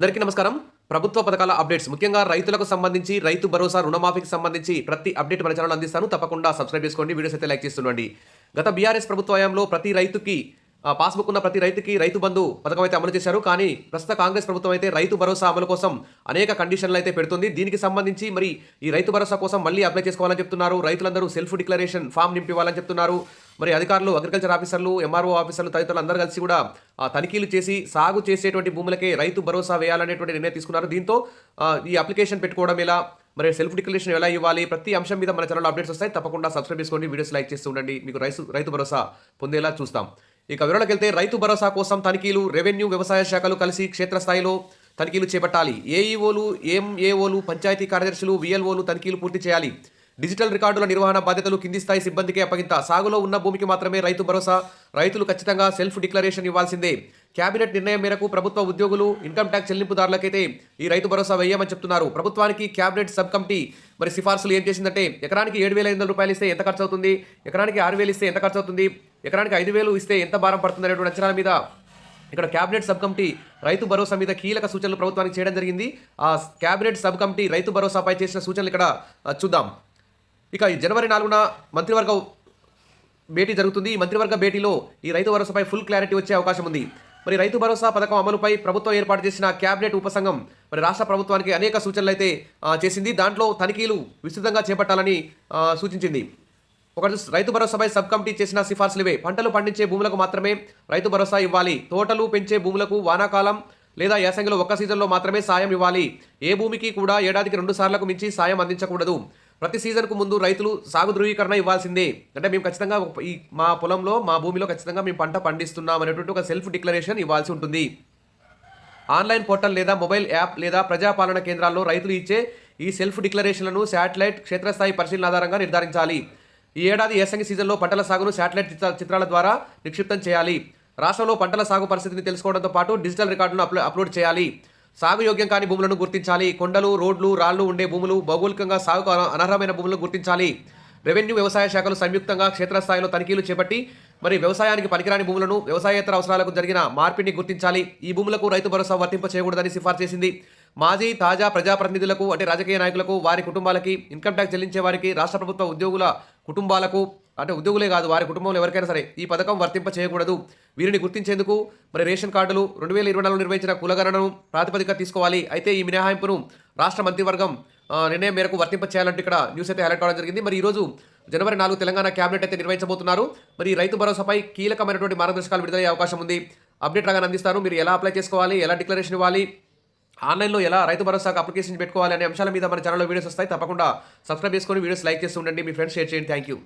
అందరికీ నమస్కారం. ప్రభుత్వ పథకాల అప్డేట్స్ ముఖ్యంగా రైతులకు సంబంధించి రైతు భరోసా రుణమాఫీకి సంబంధించి ప్రతి అప్డేట్ మన ఛానల్ అందిస్తాను. తప్పకుండా సబ్స్క్రైబ్ చేసుకోండి. వీడియోస్ అయితే లైక్ చేస్తుండండి. గత బీఆర్ఎస్ ప్రభుత్వ హయాంలో ప్రతి రైతుకి పాస్బుక్ ఉన్న ప్రతి రైతుకి రైతు బంధు పథకం అయితే అమలు చేశారు. కానీ ప్రస్తుత కాంగ్రెస్ ప్రభుత్వం అయితే రైతు భరోసా అమలు కోసం అనేక కండిషన్లు అయితే పెడుతుంది. దీనికి సంబంధించి మరి ఈ రైతు భరోసా కోసం మళ్ళీ అప్లై చేసుకోవాలని చెప్తున్నారు. రైతులందరూ సెల్ఫ్ డిక్లరేషన్ ఫామ్ నింపివ్వాలని చెప్తున్నారు. మరి అధికారులు, అగ్రికల్చర్ ఆఫీసర్లు, ఎంఆర్ఓ ఆఫీసర్లు తదితరులు అందరూ కలిసి కూడా తనిఖీలు చేసి సాగు చేసేటువంటి భూములకే రైతు భరోసా వేయాలనేటువంటి నిర్ణయం తీసుకున్నారు. దీంతో ఈ అప్లికేషన్ పెట్టుకోవడం ఎలా, మరి సెల్ఫ్ డిక్లరేషన్ ఎలా ఇవ్వాలి, ప్రతి అంశం మీద మన ఛానల్లో అప్డేట్స్ వస్తాయి. తప్పకుండా సబ్స్క్రైబ్ చేసుకోండి, వీడియోస్ లైక్ చేస్తూ ఉండండి. మీకు రైతు భరోసా పొందేలా చూస్తాం. ఇక వివరాలకు వెళ్తే రైతు భరోసా కోసం తనిఖీలు రెవెన్యూ, వ్యవసాయ శాఖలు కలిసి క్షేత్రస్థాయిలో తనిఖీలు చేపట్టాలి. ఏఈఓలు, ఎంఏఓలు, పంచాయతీ కార్యదర్శులు, విఎల్ఓలు తనిఖీలు పూర్తి చేయాలి. డిజిటల్ రికార్డుల నిర్వహణ బాధ్యతలు కింది స్థాయి సిబ్బందికే అప్పగింత. సాగులో ఉన్న భూమికి మాత్రమే రైతు భరోసా. రైతులు ఖచ్చితంగా సెల్ఫ్ డిక్లరేషన్ ఇవ్వాల్సిందే. కేబినెట్ నిర్ణయం మేరకు ప్రభుత్వ ఉద్యోగులు, ఇన్కమ్ ట్యాక్స్ చెల్లింపుదారులకైతే ఈ రైతు భరోసా వేయమని చెప్తున్నారు. ప్రభుత్వానికి కేబినెట్ సబ్ కమిటీ మరి సిఫార్సులు ఏం చేసిందంటే ఎకరానికి 7,500 రూపాయలు ఇస్తే ఎంత ఖర్చు అవుతుంది, ఎకరానికి 6,000 ఇస్తే ఎంత ఖర్చు అవుతుంది, ఎకరానికి 5,000 ఇస్తే ఎంత భారం పడుతుంది అనేటువంటి అంచనాల మీద ఇక్కడ cabinet sub committee Rythu Bharosa మీద కీలక సూచనలు ప్రభుత్వానికి చేయడం జరిగింది. ఆ కేబినెట్ సబ్ కమిటీ రైతు భరోసాపై చేసిన సూచనలు ఇక్కడ చూద్దాం. ఇక జనవరి 4న మంత్రివర్గ భేటీ జరుగుతుంది. ఈ మంత్రివర్గ భేటీలో ఈ రైతు భరోసాపై ఫుల్ క్లారిటీ వచ్చే అవకాశం ఉంది. మరి రైతు భరోసా పథకం అమలుపై ప్రభుత్వం ఏర్పాటు చేసిన కేబినెట్ ఉపసంఘం మరి రాష్ట్ర ప్రభుత్వానికి అనేక సూచనలు అయితే చేసింది. దాంట్లో తనిఖీలు విస్తృతంగా చేపట్టాలని సూచించింది. ఒకటి, రైతు భరోసాపై సబ్ కమిటీ చేసిన సిఫార్సులు ఇవే. పంటలు పండించే భూములకు మాత్రమే రైతు భరోసా ఇవ్వాలి. తోటలు పెంచే భూములకు వానాకాలం లేదా యాసంగిలో ఒక్క సీజన్లో మాత్రమే సాయం ఇవ్వాలి. ఏ భూమికి కూడా ఏడాదికి 2 సార్లకు మించి సాయం అందించకూడదు. ప్రతి సీజన్కు ముందు రైతులు సాగు ధృవీకరణ ఇవ్వాల్సిందే. అంటే మేము ఖచ్చితంగా ఈ మా పొలంలో, మా భూమిలో ఖచ్చితంగా మేము పంట పండిస్తున్నాం అనేటువంటి ఒక సెల్ఫ్ డిక్లరేషన్ ఇవ్వాల్సి ఉంటుంది. ఆన్లైన్ పోర్టల్ లేదా మొబైల్ యాప్ లేదా ప్రజాపాలన కేంద్రాల్లో రైతులు ఇచ్చే ఈ సెల్ఫ్ డిక్లరేషన్లను శాటిలైట్ క్షేత్రస్థాయి పరిశీలన ఆధారంగా నిర్ధారించాలి. ఈ ఏడాది యాసంగి సీజన్లో పంటల సాగును శాటిలైట్ చిత్రాల ద్వారా నిక్షిప్తం చేయాలి. రాష్ట్రంలో పంటల సాగు పరిస్థితిని తెలుసుకోవడంతో పాటు డిజిటల్ రికార్డులను అప్లోడ్ చేయాలి. సాగు యోగ్యం కాని భూములను గుర్తించాలి. కొండలు, రోడ్లు, రాళ్లు ఉండే భూములు, భౌగోళికంగా సాగుకు అనర్హమైన భూములను గుర్తించాలి. రెవెన్యూ, వ్యవసాయ శాఖలు సంయుక్తంగా క్షేత్రస్థాయిలో తనిఖీలు చేపట్టి మరి వ్యవసాయానికి పనికిరాని భూములను, వ్యవసాయేతర అవసరాలకు జరిగిన మార్పిడిని గుర్తించాలి. ఈ భూములకు రైతు భరోసా వర్తింప చేయకూడదని సిఫార్సు చేసింది. మాజీ, తాజా ప్రజాప్రతినిధులకు అంటే రాజకీయ నాయకులకు, వారి కుటుంబాలకి, ఇన్కమ్ ట్యాక్స్ చెల్లించే వారికి, రాష్ట్ర ప్రభుత్వ ఉద్యోగుల కుటుంబాలకు అంటే ఉద్యోగులే కాదు వారి కుటుంబంలో ఎవరికైనా సరే ఈ పథకం వర్తింప చేయకూడదు. వీరిని గుర్తించేందుకు మరి రేషన్ కార్డులు 2024లో నిర్వహించిన కులగణనను ప్రాతిపదిక తీసుకోవాలి. అయితే ఈ మినహాయింపును రాష్ట్ర మంత్రివర్గం నిర్ణయం మేరకు వర్తింప చేయాలంటే ఇక్కడ న్యూస్ అయితే హైలైట్ అవడం జరిగింది. మరి ఈరోజు జనవరి 4 తెలంగాణ కేబినెట్ అయితే నిర్వహించబోతున్నారు. మరి రైతు భరోసాపై కీలకమైనటువంటి మార్గదర్శకాలు విడుదలయ్యే అవకాశం ఉంది. అప్డేట్ లాగా అందిస్తాను. మీరు ఎలా అప్లై చేసుకోవాలి, ఎలా డిక్లరేషన్ ఇవ్వాలి, ఆన్లైన్లో ఎలా రైతు భరోసాకు అప్లికేషన్ పెట్టుకోవాలి అనే అంశాల మీద మన ఛానల్లో వీడియోస్ వస్తాయి. తప్పకుండా సబ్స్క్రైబ్ చేసుకొని వీడియోస్ లైక్ చేస్తూ ఉండండి. మీ ఫ్రెండ్స్ షేర్ చేయండి. Thank you.